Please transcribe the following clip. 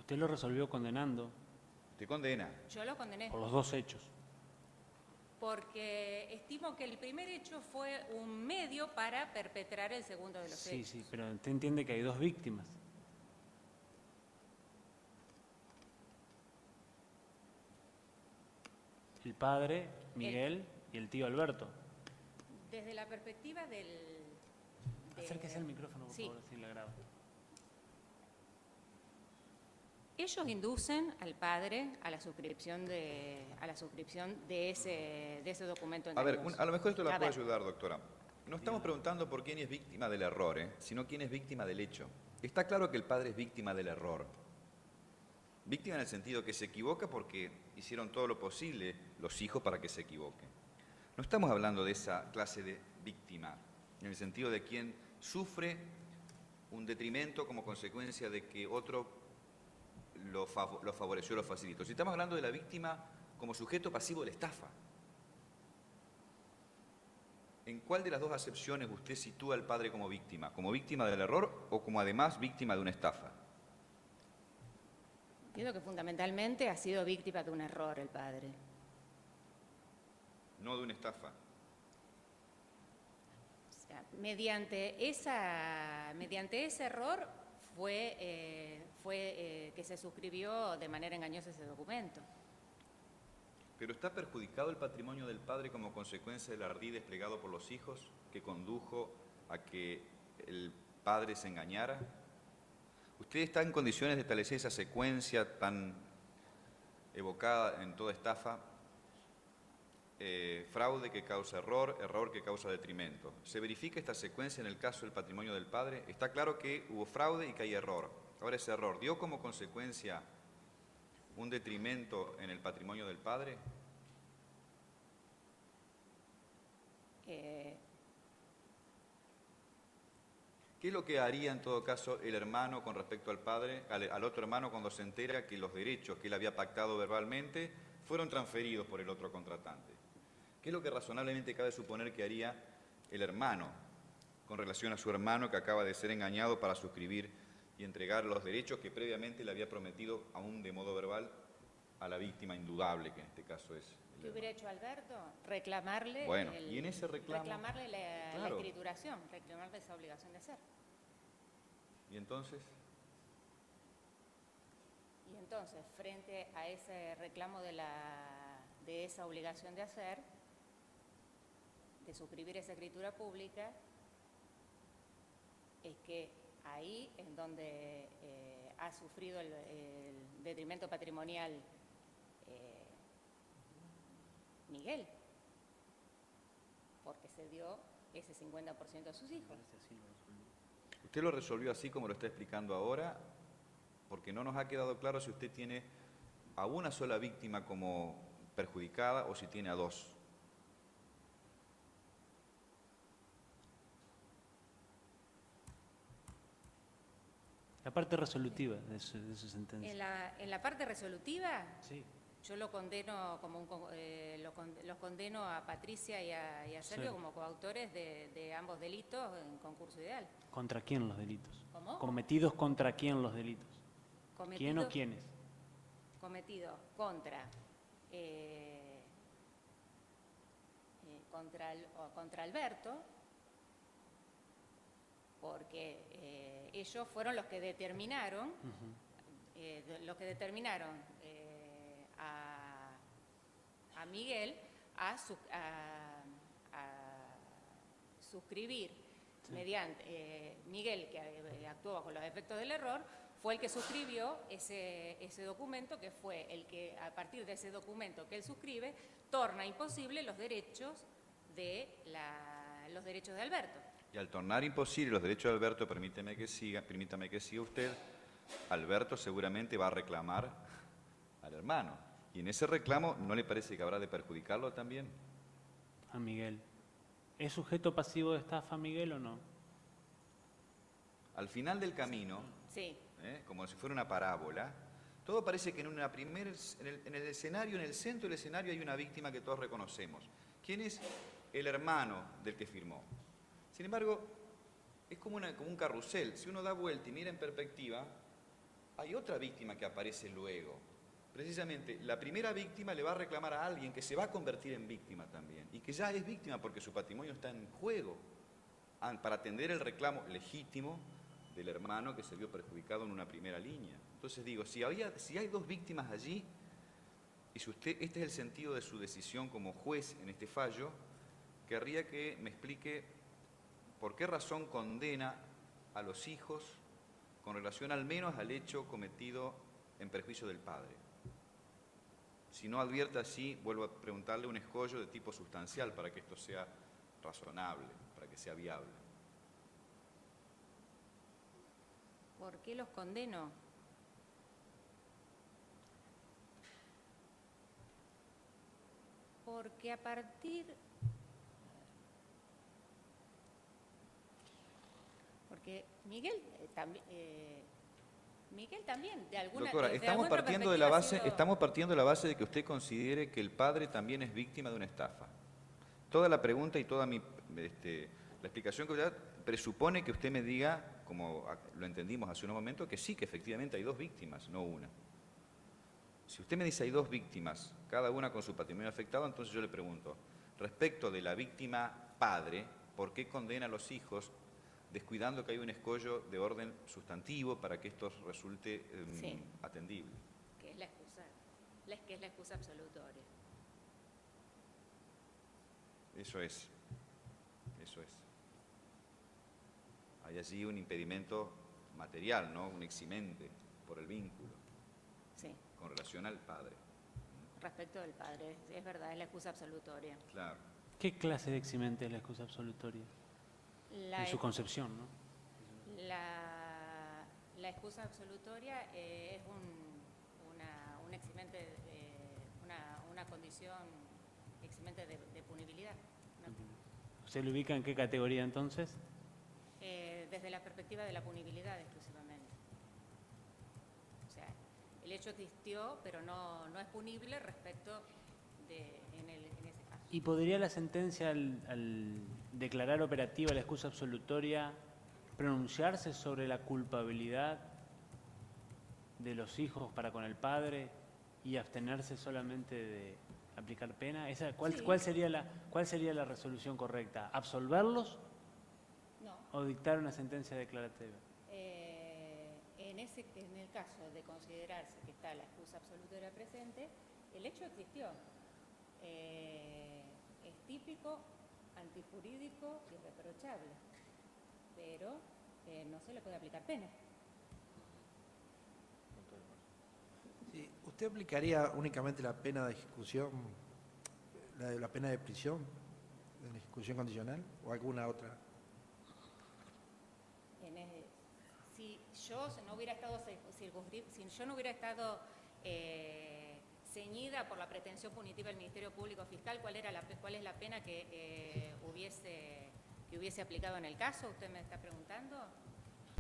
Usted lo resolvió condenando Usted condena. Yo lo condené por los dos hechos. porque estimo que el primer hecho fue un medio para perpetrar el segundo de los Sí, hechos. sí, pero usted entiende que hay dos víctimas. El padre, Miguel, y el tío Alberto. Desde la perspectiva del... Acérquese al micrófono, por Sí. favor, si le agrada. Ellos inducen al padre a la suscripción de ese documento A ver, engañoso. a lo mejor esto la A puede ver, ayudar, doctora. No estamos preguntando por quién es víctima del error, sino quién es víctima del hecho. Está claro que el padre es víctima del error. Víctima en el sentido que se equivoca porque hicieron todo lo posible los hijos para que se equivoque. No estamos hablando de esa clase de víctima, en el sentido de quien sufre un detrimento como consecuencia de que otro lo favoreció, lo facilitó. Si estamos hablando de la víctima como sujeto pasivo de la estafa. ¿En cuál de las dos acepciones usted sitúa al padre como víctima? ¿Como víctima del error o como además víctima de una estafa? entiendo que fundamentalmente ha sido víctima de un error el padre. No de una estafa. O sea, mediante ese error fue que se suscribió de manera engañosa ese documento. ¿Pero está perjudicado el patrimonio del padre como consecuencia del ardid desplegado por los hijos que condujo a que el padre se engañara? ¿Usted está en condiciones de establecer esa secuencia tan evocada en toda estafa? Fraude que causa error, error que causa detrimento. ¿Se verifica esta secuencia en el caso del patrimonio del padre? Está claro que hubo fraude y que hay error. Ahora, ese error dio como consecuencia un detrimento en el patrimonio del padre. ¿Qué es lo que haría en todo caso el hermano con respecto al padre, al otro hermano cuando se entera que los derechos que él había pactado verbalmente fueron transferidos por el otro contratante? ¿Qué es lo que razonablemente cabe suponer que haría el hermano con relación a su hermano que acaba de ser engañado para suscribir y entregar los derechos que previamente le había prometido, aún de modo verbal, a la víctima indudable, que en este caso es el ¿Qué hermano? hubiera hecho Alberto? Reclamarle, Bueno, y en ese reclamo... reclamarle la Claro. escrituración, reclamarle esa obligación de hacer. ¿Y entonces? Y entonces, frente a ese reclamo de esa obligación de hacer, de suscribir esa escritura pública, es que ahí es donde ha sufrido el detrimento patrimonial Miguel, porque se dio ese 50% a sus hijos. Usted lo resolvió así como lo está explicando ahora, porque no nos ha quedado claro si usted tiene a una sola víctima como perjudicada o si tiene a dos. La parte resolutiva de su sentencia. En la parte resolutiva, Sí. yo lo condeno los condeno a Patricia y a Sergio Sí. como coautores de ambos delitos en concurso ideal. ¿Contra quién los delitos? ¿Cómo? ¿Cometidos contra quién los delitos? ¿Quién o Cometidos- quiénes? Cometidos contra Alberto, porque ellos fueron los que determinaron, a Miguel a suscribir mediante Miguel, que actuó bajo los efectos del error, fue el que suscribió ese documento, que fue el que, a partir de ese documento que él suscribe, torna imposible los derechos de Alberto. Y al tornar imposible los derechos de Alberto, permítame que siga usted, Alberto seguramente va a reclamar al hermano. Y en ese reclamo, ¿no le parece que habrá de perjudicarlo también? A Miguel. ¿Es sujeto pasivo de estafa Miguel o no? Al final del camino, Sí, como si fuera una parábola, todo parece que en el escenario, en el centro del escenario hay una víctima que todos reconocemos. ¿Quién es? El hermano del que firmó. Sin embargo, es como un carrusel. Si uno da vuelta y mira en perspectiva, hay otra víctima que aparece luego. Precisamente, la primera víctima le va a reclamar a alguien que se va a convertir en víctima también, y que ya es víctima porque su patrimonio está en juego, para atender el reclamo legítimo del hermano que se vio perjudicado en una primera línea. Entonces digo, si hay dos víctimas allí, y si este es el sentido de su decisión como juez en este fallo, querría que me explique por qué razón condena a los hijos con relación al menos al hecho cometido en perjuicio del padre. Si no advierte así, vuelvo a preguntarle un escollo de tipo sustancial para que esto sea razonable, para que sea viable. ¿Por qué los condeno? Porque a partir... Porque Miguel también, de alguna Doctora, desde estamos alguna partiendo de la base de que usted considere que el padre también es víctima de una estafa. Toda la pregunta y toda la explicación que voy a dar presupone que usted me diga, como lo entendimos hace un momento, que sí, que efectivamente hay dos víctimas, no una. Si usted me dice hay dos víctimas, cada una con su patrimonio afectado, entonces yo le pregunto, respecto de la víctima padre, ¿por qué condena a los hijos descuidando que hay un escollo de orden sustantivo para que esto resulte Sí. atendible? que es la excusa absolutoria. Eso es. Hay allí un impedimento material, ¿no? Un eximente por el vínculo Sí, con relación al padre. respecto del padre, es verdad, es la excusa absolutoria. Claro. ¿Qué clase de eximente es la excusa absolutoria? En su concepción, ¿no? La excusa absolutoria es un eximente, una condición eximente de punibilidad. ¿Se lo ubica en qué categoría entonces? Desde la perspectiva de la punibilidad exclusivamente. O sea, el hecho existió, pero no es punible respecto en ese caso. ¿Y podría la sentencia, al declarar operativa la excusa absolutoria, pronunciarse sobre la culpabilidad de los hijos para con el padre y abstenerse solamente de aplicar pena? Sí. ¿Cuál sería la resolución correcta? ¿Absolverlos No. o dictar una sentencia declarativa? En el caso de considerarse que está la excusa absolutoria presente, el hecho existió. Es típico, antijurídico y reprochable, pero no se le puede aplicar pena. Sí, ¿usted aplicaría únicamente la pena de ejecución, la pena de prisión, en ejecución condicional, o alguna otra? Si yo no hubiera estado ceñida por la pretensión punitiva del Ministerio Público Fiscal, ¿cuál es la pena que hubiese aplicado en el caso? ¿Usted me está preguntando?